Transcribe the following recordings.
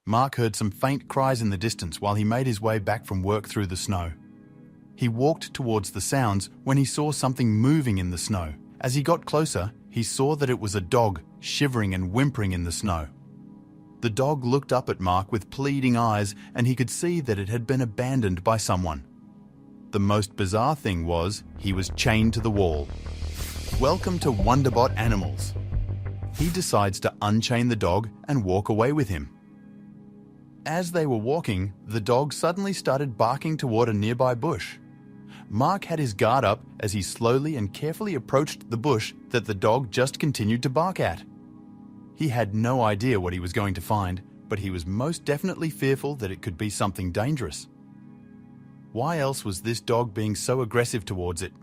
Mark heard some faint cries in the distance while he made his way back from work through the snow. He walked towards the sounds when he saw something moving in the snow. As he got closer, he saw that it was a dog, shivering and whimpering in the snow. The dog looked up at Mark with pleading eyes, and he could see that it had been abandoned by someone. The most bizarre thing was, he was chained to the wall. Welcome to Wonderbot Animals. He decides to unchain the dog and walk away with him. As they were walking, the dog suddenly started barking toward a nearby bush. Mark had his guard up as he slowly and carefully approached the bush that the dog just continued to bark at. He had no idea what he was going to find, but he was most definitely fearful that it could be something dangerous. Why else was this dog being so aggressive towards it?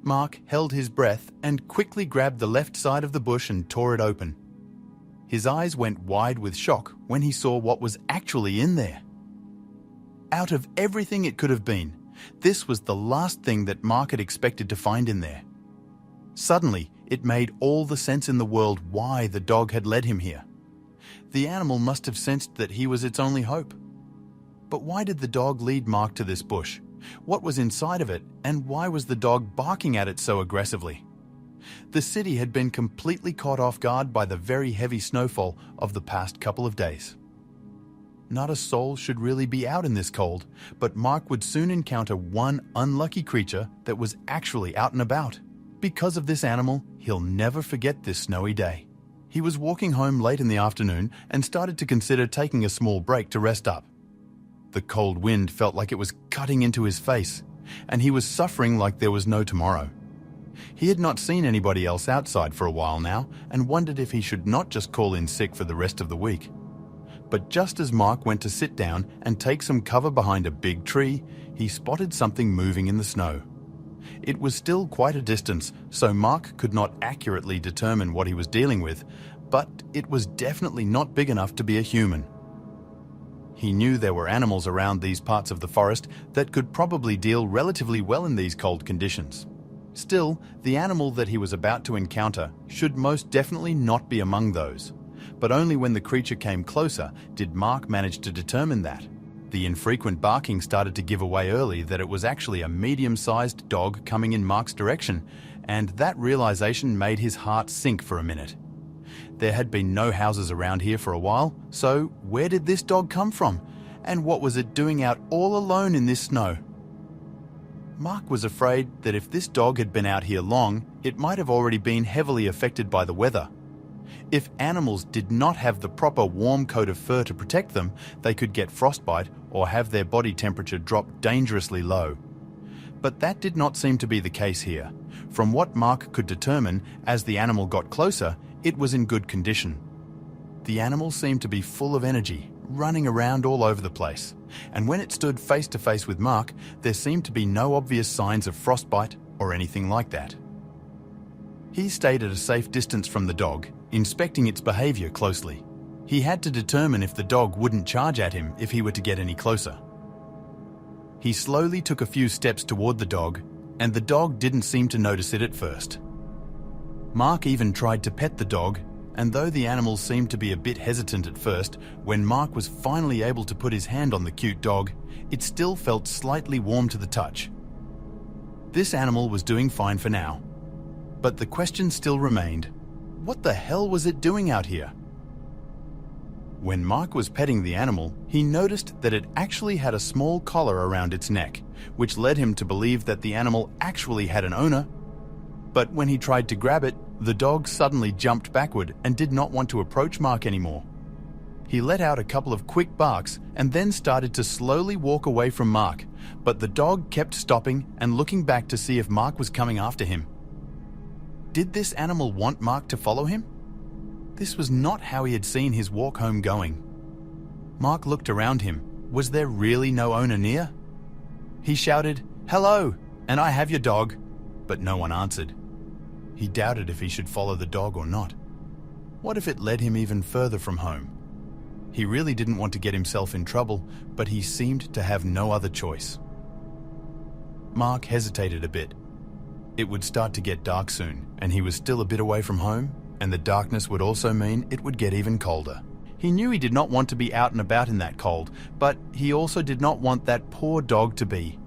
Mark held his breath and quickly grabbed the left side of the bush and tore it open. His eyes went wide with shock when he saw what was actually in there. Out of everything it could have been, this was the last thing that Mark had expected to find in there. Suddenly, it made all the sense in the world why the dog had led him here. The animal must have sensed that he was its only hope. But why did the dog lead Mark to this bush? What was inside of it, and why was the dog barking at it so aggressively? The city had been completely caught off guard by the very heavy snowfall of the past couple of days. Not a soul should really be out in this cold, but Mark would soon encounter one unlucky creature that was actually out and about. Because of this animal, he'll never forget this snowy day. He was walking home late in the afternoon and started to consider taking a small break to rest up. The cold wind felt like it was cutting into his face, and he was suffering like there was no tomorrow. He had not seen anybody else outside for a while now and wondered if he should not just call in sick for the rest of the week. But just as Mark went to sit down and take some cover behind a big tree, he spotted something moving in the snow. It was still quite a distance, so Mark could not accurately determine what he was dealing with, but it was definitely not big enough to be a human. He knew there were animals around these parts of the forest that could probably deal relatively well in these cold conditions. Still, the animal that he was about to encounter should most definitely not be among those. But only when the creature came closer did Mark manage to determine that. The infrequent barking started to give away early that it was actually a medium-sized dog coming in Mark's direction, and that realization made his heart sink for a minute. There had been no houses around here for a while, so where did this dog come from? And what was it doing out all alone in this snow? Mark was afraid that if this dog had been out here long, it might have already been heavily affected by the weather. If animals did not have the proper warm coat of fur to protect them, they could get frostbite or have their body temperature drop dangerously low. But that did not seem to be the case here. From what Mark could determine, as the animal got closer, it was in good condition. The animal seemed to be full of energy, running around all over the place, and when it stood face to face with Mark, there seemed to be no obvious signs of frostbite or anything like that. He stayed at a safe distance from the dog, inspecting its behavior closely. He had to determine if the dog wouldn't charge at him if he were to get any closer. He slowly took a few steps toward the dog, and the dog didn't seem to notice it at first. Mark even tried to pet the dog, and though the animal seemed to be a bit hesitant at first, when Mark was finally able to put his hand on the cute dog, it still felt slightly warm to the touch. This animal was doing fine for now, but the question still remained, what the hell was it doing out here? When Mark was petting the animal, he noticed that it actually had a small collar around its neck, which led him to believe that the animal actually had an owner. But when he tried to grab it, the dog suddenly jumped backward and did not want to approach Mark anymore. He let out a couple of quick barks and then started to slowly walk away from Mark, but the dog kept stopping and looking back to see if Mark was coming after him. Did this animal want Mark to follow him? This was not how he had seen his walk home going. Mark looked around him. Was there really no owner near? He shouted, "Hello, and I have your dog," but no one answered. He doubted if he should follow the dog or not. What if it led him even further from home? He really didn't want to get himself in trouble, but he seemed to have no other choice. Mark hesitated a bit. It would start to get dark soon, and he was still a bit away from home, and the darkness would also mean it would get even colder. He knew he did not want to be out and about in that cold, but he also did not want that poor dog to be.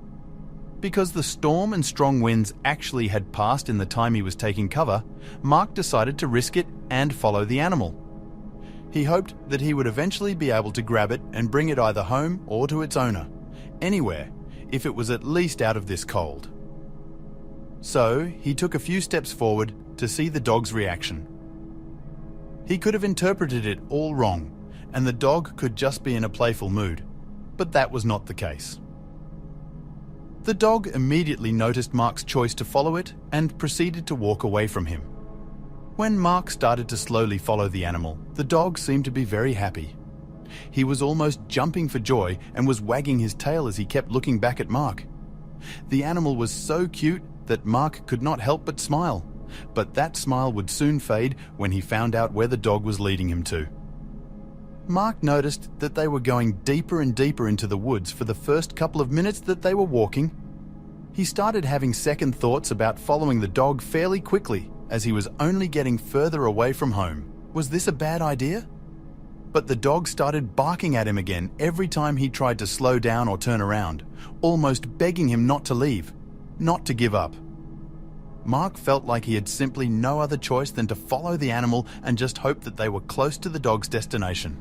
Because the storm and strong winds actually had passed in the time he was taking cover, Mark decided to risk it and follow the animal. He hoped that he would eventually be able to grab it and bring it either home or to its owner, anywhere, if it was at least out of this cold. So he took a few steps forward to see the dog's reaction. He could have interpreted it all wrong, and the dog could just be in a playful mood, but that was not the case. The dog immediately noticed Mark's choice to follow it and proceeded to walk away from him. When Mark started to slowly follow the animal, the dog seemed to be very happy. He was almost jumping for joy and was wagging his tail as he kept looking back at Mark. The animal was so cute that Mark could not help but smile, but that smile would soon fade when he found out where the dog was leading him to. Mark noticed that they were going deeper and deeper into the woods for the first couple of minutes that they were walking. He started having second thoughts about following the dog fairly quickly, as he was only getting further away from home. Was this a bad idea? But the dog started barking at him again every time he tried to slow down or turn around, almost begging him not to leave, not to give up. Mark felt like he had simply no other choice than to follow the animal and just hope that they were close to the dog's destination.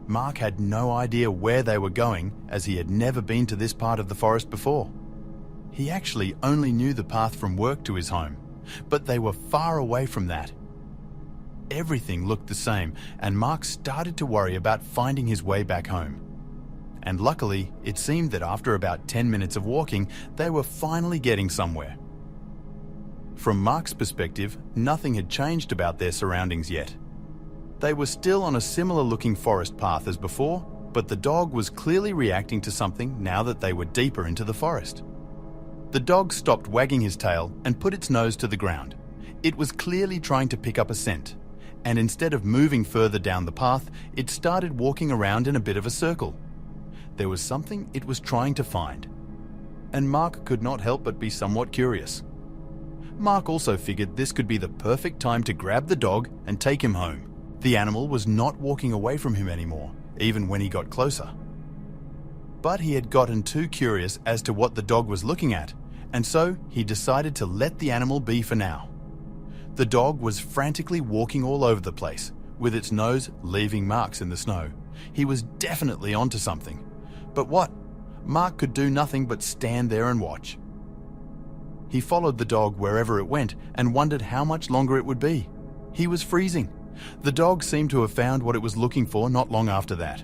Mark had no idea where they were going, as he had never been to this part of the forest before. He actually only knew the path from work to his home, but they were far away from that. Everything looked the same, and Mark started to worry about finding his way back home. And luckily, it seemed that after about 10 minutes of walking, they were finally getting somewhere. From Mark's perspective, nothing had changed about their surroundings yet. They were still on a similar-looking forest path as before, but the dog was clearly reacting to something now that they were deeper into the forest. The dog stopped wagging his tail and put its nose to the ground. It was clearly trying to pick up a scent, and instead of moving further down the path, it started walking around in a bit of a circle. There was something it was trying to find, and Mark could not help but be somewhat curious. Mark also figured this could be the perfect time to grab the dog and take him home. The animal was not walking away from him anymore, even when he got closer. But he had gotten too curious as to what the dog was looking at, and so he decided to let the animal be for now. The dog was frantically walking all over the place, with its nose leaving marks in the snow. He was definitely onto something. But what? Mark could do nothing but stand there and watch. He followed the dog wherever it went and wondered how much longer it would be. He was freezing. The dog seemed to have found what it was looking for not long after that.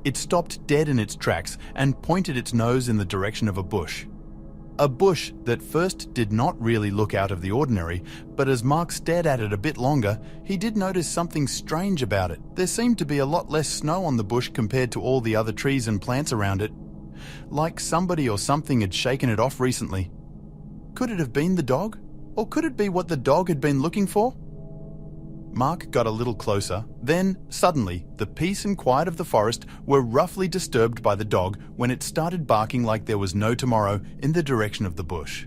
It stopped dead in its tracks and pointed its nose in the direction of a bush. A bush that first did not really look out of the ordinary, but as Mark stared at it a bit longer, he did notice something strange about it. There seemed to be a lot less snow on the bush compared to all the other trees and plants around it. Like somebody or something had shaken it off recently. Could it have been the dog? Or could it be what the dog had been looking for? Mark got a little closer, then, suddenly, the peace and quiet of the forest were roughly disturbed by the dog when it started barking like there was no tomorrow in the direction of the bush.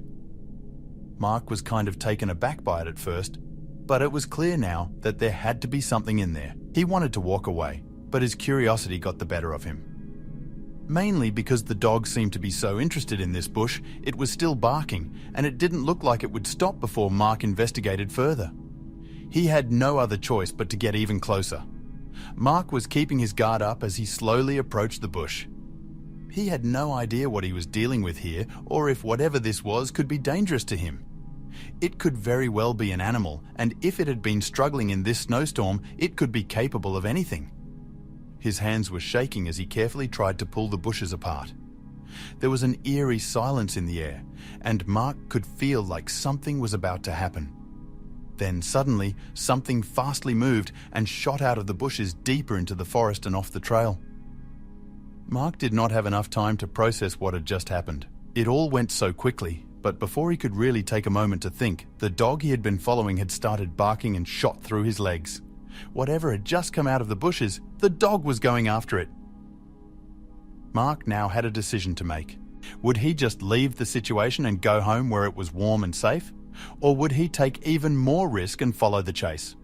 Mark was kind of taken aback by it at first, but it was clear now that there had to be something in there. He wanted to walk away, but his curiosity got the better of him. Mainly because the dog seemed to be so interested in this bush, it was still barking, and it didn't look like it would stop before Mark investigated further. He had no other choice but to get even closer. Mark was keeping his guard up as he slowly approached the bush. He had no idea what he was dealing with here, or if whatever this was could be dangerous to him. It could very well be an animal, and if it had been struggling in this snowstorm, it could be capable of anything. His hands were shaking as he carefully tried to pull the bushes apart. There was an eerie silence in the air, and Mark could feel like something was about to happen. Then suddenly, something fastly moved and shot out of the bushes deeper into the forest and off the trail. Mark did not have enough time to process what had just happened. It all went so quickly, but before he could really take a moment to think, the dog he had been following had started barking and shot through his legs. Whatever had just come out of the bushes, the dog was going after it. Mark now had a decision to make. Would he just leave the situation and go home where it was warm and safe? Or would he take even more risk and follow the chase?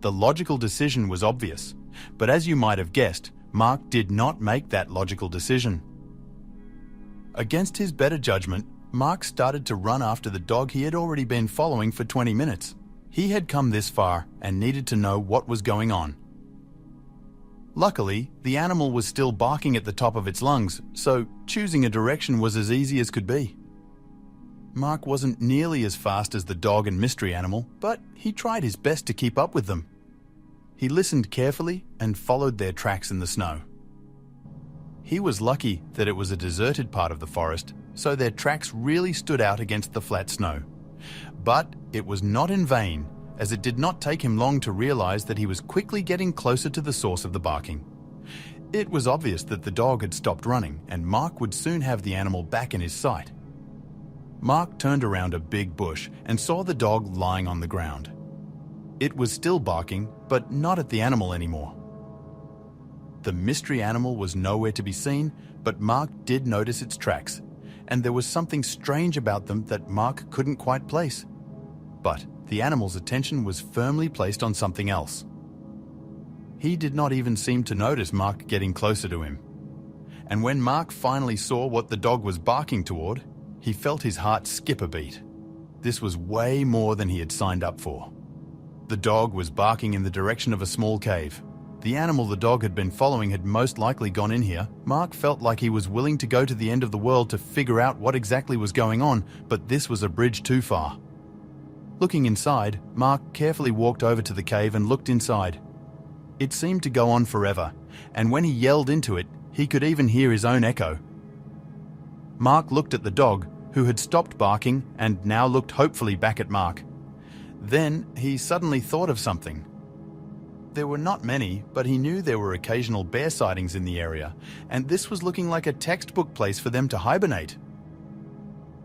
The logical decision was obvious, but as you might have guessed, Mark did not make that logical decision. Against his better judgment, Mark started to run after the dog he had already been following for 20 minutes. He had come this far and needed to know what was going on. Luckily, the animal was still barking at the top of its lungs, so choosing a direction was as easy as could be. Mark wasn't nearly as fast as the dog and mystery animal, but he tried his best to keep up with them. He listened carefully and followed their tracks in the snow. He was lucky that it was a deserted part of the forest, so their tracks really stood out against the flat snow. But it was not in vain, as it did not take him long to realize that he was quickly getting closer to the source of the barking. It was obvious that the dog had stopped running, and Mark would soon have the animal back in his sight. Mark turned around a big bush and saw the dog lying on the ground. It was still barking, but not at the animal anymore. The mystery animal was nowhere to be seen, but Mark did notice its tracks, and there was something strange about them that Mark couldn't quite place. But the animal's attention was firmly placed on something else. He did not even seem to notice Mark getting closer to him. And when Mark finally saw what the dog was barking toward, he felt his heart skip a beat. This was way more than he had signed up for. The dog was barking in the direction of a small cave. The animal the dog had been following had most likely gone in here. Mark felt like he was willing to go to the end of the world to figure out what exactly was going on, but this was a bridge too far. Looking inside, Mark carefully walked over to the cave and looked inside. It seemed to go on forever, and when he yelled into it, he could even hear his own echo. Mark looked at the dog, who had stopped barking and now looked hopefully back at Mark. Then he suddenly thought of something. There were not many, but he knew there were occasional bear sightings in the area, and this was looking like a textbook place for them to hibernate.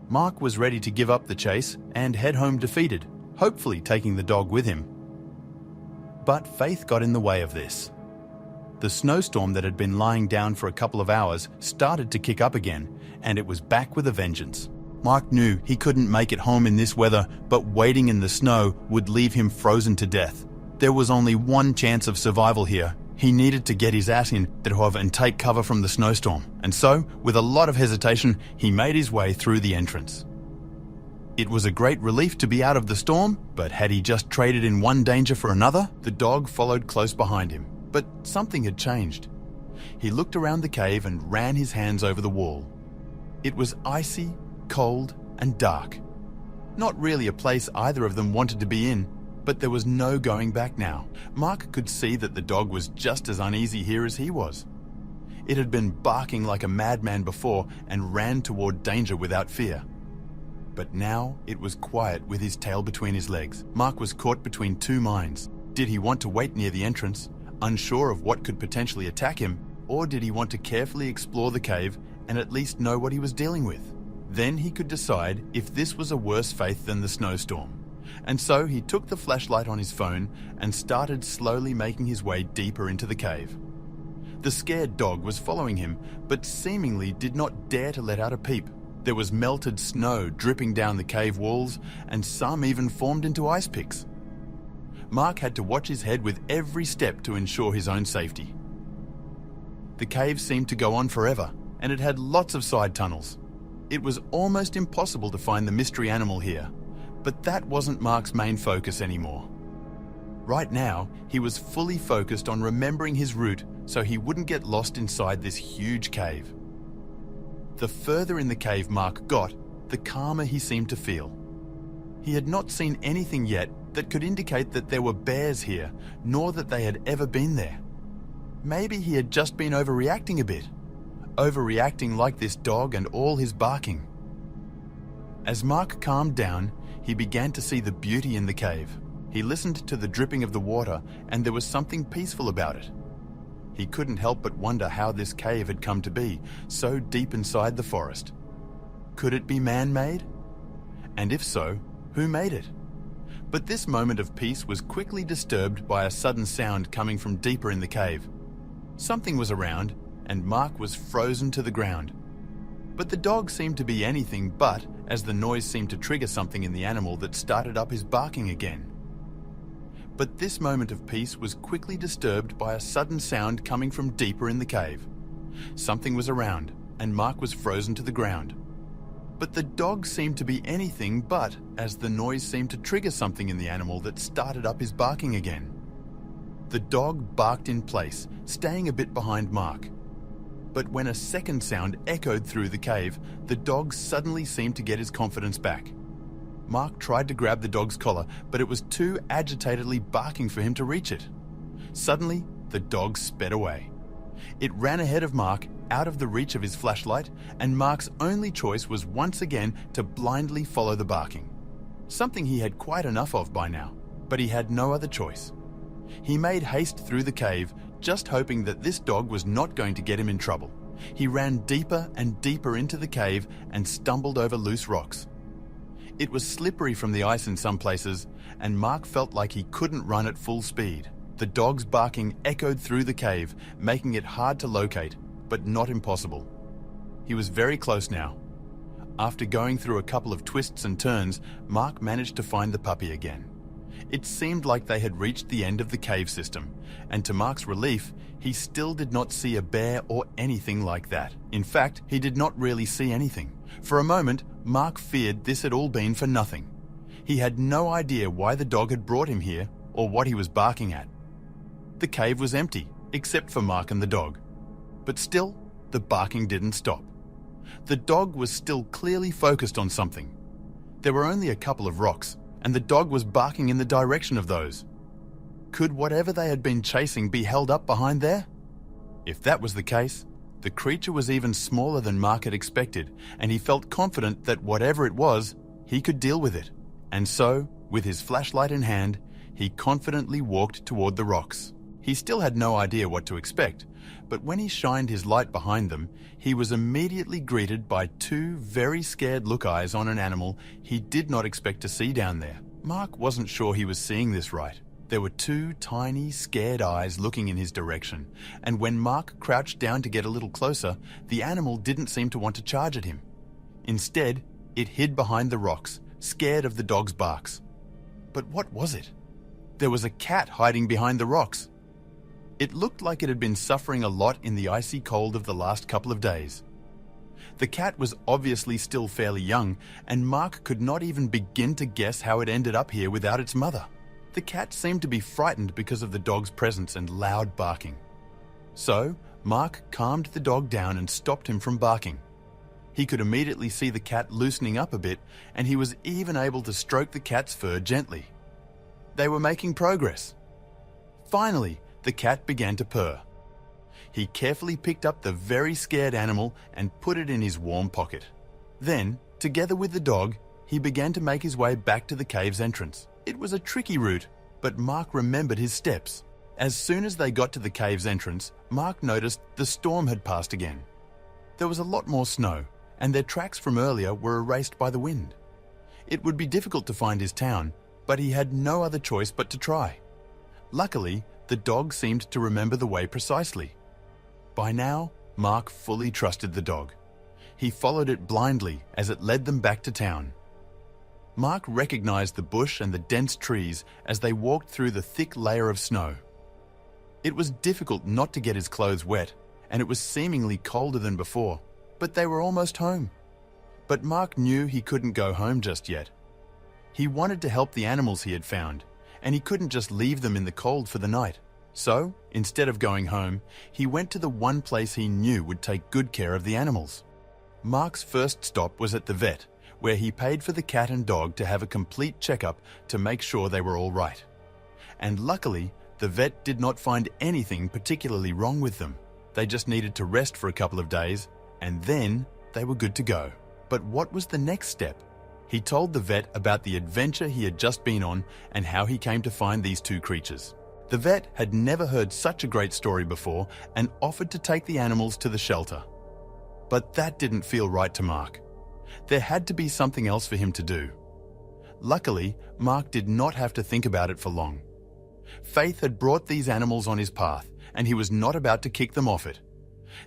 Mark was ready to give up the chase and head home defeated, hopefully taking the dog with him. But faith got in the way of this. The snowstorm that had been lying down for a couple of hours started to kick up again, and it was back with a vengeance. Mark knew he couldn't make it home in this weather, but waiting in the snow would leave him frozen to death. There was only one chance of survival here. He needed to get his ass in the hove and take cover from the snowstorm, and so, with a lot of hesitation, he made his way through the entrance. It was a great relief to be out of the storm, but had he just traded in one danger for another? The dog followed close behind him, but something had changed. He looked around the cave and ran his hands over the wall. It was icy, cold, and dark. Not really a place either of them wanted to be in, but there was no going back now. Mark could see that the dog was just as uneasy here as he was. It had been barking like a madman before and ran toward danger without fear. But now it was quiet with his tail between his legs. Mark was caught between two minds. Did he want to wait near the entrance, unsure of what could potentially attack him, or did he want to carefully explore the cave and at least know what he was dealing with? Then he could decide if this was a worse fate than the snowstorm. And so he took the flashlight on his phone and started slowly making his way deeper into the cave. The scared dog was following him, but seemingly did not dare to let out a peep. There was melted snow dripping down the cave walls, and some even formed into ice picks. Mark had to watch his head with every step to ensure his own safety. The cave seemed to go on forever, and it had lots of side tunnels. It was almost impossible to find the mystery animal here, but that wasn't Mark's main focus anymore. Right now, he was fully focused on remembering his route so he wouldn't get lost inside this huge cave. The further in the cave Mark got, the calmer he seemed to feel. He had not seen anything yet that could indicate that there were bears here, nor that they had ever been there. Maybe he had just been overreacting a bit. Overreacting like this dog and all his barking. As Mark calmed down, he began to see the beauty in the cave. He listened to the dripping of the water, and there was something peaceful about it. He couldn't help but wonder how this cave had come to be, so deep inside the forest. Could it be man-made? And if so, who made it? But this moment of peace was quickly disturbed by a sudden sound coming from deeper in the cave. Something was around, and Mark was frozen to the ground. But the dog seemed to be anything but, as the noise seemed to trigger something in the animal that started up his barking again. But this moment of peace was quickly disturbed by a sudden sound coming from deeper in the cave. Something was around, and Mark was frozen to the ground. But the dog seemed to be anything but, as the noise seemed to trigger something in the animal that started up his barking again. The dog barked in place, staying a bit behind Mark. But when a second sound echoed through the cave, the dog suddenly seemed to get his confidence back. Mark tried to grab the dog's collar, but it was too agitatedly barking for him to reach it. Suddenly, the dog sped away. It ran ahead of Mark, out of the reach of his flashlight, and Mark's only choice was once again to blindly follow the barking. Something he had quite enough of by now, but he had no other choice. He made haste through the cave, just hoping that this dog was not going to get him in trouble. He ran deeper and deeper into the cave and stumbled over loose rocks. It was slippery from the ice in some places, and Mark felt like he couldn't run at full speed. The dog's barking echoed through the cave, making it hard to locate, but not impossible. He was very close now. After going through a couple of twists and turns, Mark managed to find the puppy again. It seemed like they had reached the end of the cave system, and to Mark's relief, he still did not see a bear or anything like that. In fact, he did not really see anything. For a moment, Mark feared this had all been for nothing. He had no idea why the dog had brought him here or what he was barking at. The cave was empty, except for Mark and the dog. But still, the barking didn't stop. The dog was still clearly focused on something. There were only a couple of rocks, and the dog was barking in the direction of those. Could whatever they had been chasing be held up behind there? If that was the case, the creature was even smaller than Mark had expected, and he felt confident that whatever it was, he could deal with it. And so, with his flashlight in hand, he confidently walked toward the rocks. He still had no idea what to expect, but when he shined his light behind them, he was immediately greeted by two very scared look-eyes on an animal he did not expect to see down there. Mark wasn't sure he was seeing this right. There were two tiny, scared eyes looking in his direction, and when Mark crouched down to get a little closer, the animal didn't seem to want to charge at him. Instead, it hid behind the rocks, scared of the dog's barks. But what was it? There was a cat hiding behind the rocks. It looked like it had been suffering a lot in the icy cold of the last couple of days. The cat was obviously still fairly young, and Mark could not even begin to guess how it ended up here without its mother. The cat seemed to be frightened because of the dog's presence and loud barking. So, Mark calmed the dog down and stopped him from barking. He could immediately see the cat loosening up a bit, and he was even able to stroke the cat's fur gently. They were making progress. Finally, the cat began to purr. He carefully picked up the very scared animal and put it in his warm pocket. Then, together with the dog, he began to make his way back to the cave's entrance. It was a tricky route, but Mark remembered his steps. As soon as they got to the cave's entrance, Mark noticed the storm had passed again. There was a lot more snow, and their tracks from earlier were erased by the wind. It would be difficult to find his town, but he had no other choice but to try. Luckily, the dog seemed to remember the way precisely. By now, Mark fully trusted the dog. He followed it blindly as it led them back to town. Mark recognized the bush and the dense trees as they walked through the thick layer of snow. It was difficult not to get his clothes wet, and it was seemingly colder than before, but they were almost home. But Mark knew he couldn't go home just yet. He wanted to help the animals he had found, and he couldn't just leave them in the cold for the night. So, instead of going home, he went to the one place he knew would take good care of the animals. Mark's first stop was at the vet, where he paid for the cat and dog to have a complete checkup to make sure they were all right. And luckily, the vet did not find anything particularly wrong with them. They just needed to rest for a couple of days, and then they were good to go. But what was the next step? He told the vet about the adventure he had just been on and how he came to find these two creatures. The vet had never heard such a great story before and offered to take the animals to the shelter. But that didn't feel right to Mark. There had to be something else for him to do. Luckily, Mark did not have to think about it for long. Faith had brought these animals on his path, and he was not about to kick them off it.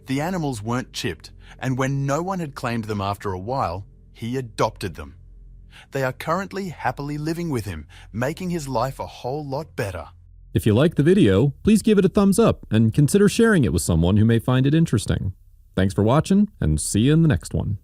The animals weren't chipped, and when no one had claimed them after a while, he adopted them. They are currently happily living with him, making his life a whole lot better. If you liked the video, please give it a thumbs up and consider sharing it with someone who may find it interesting. Thanks for watching, and see you in the next one.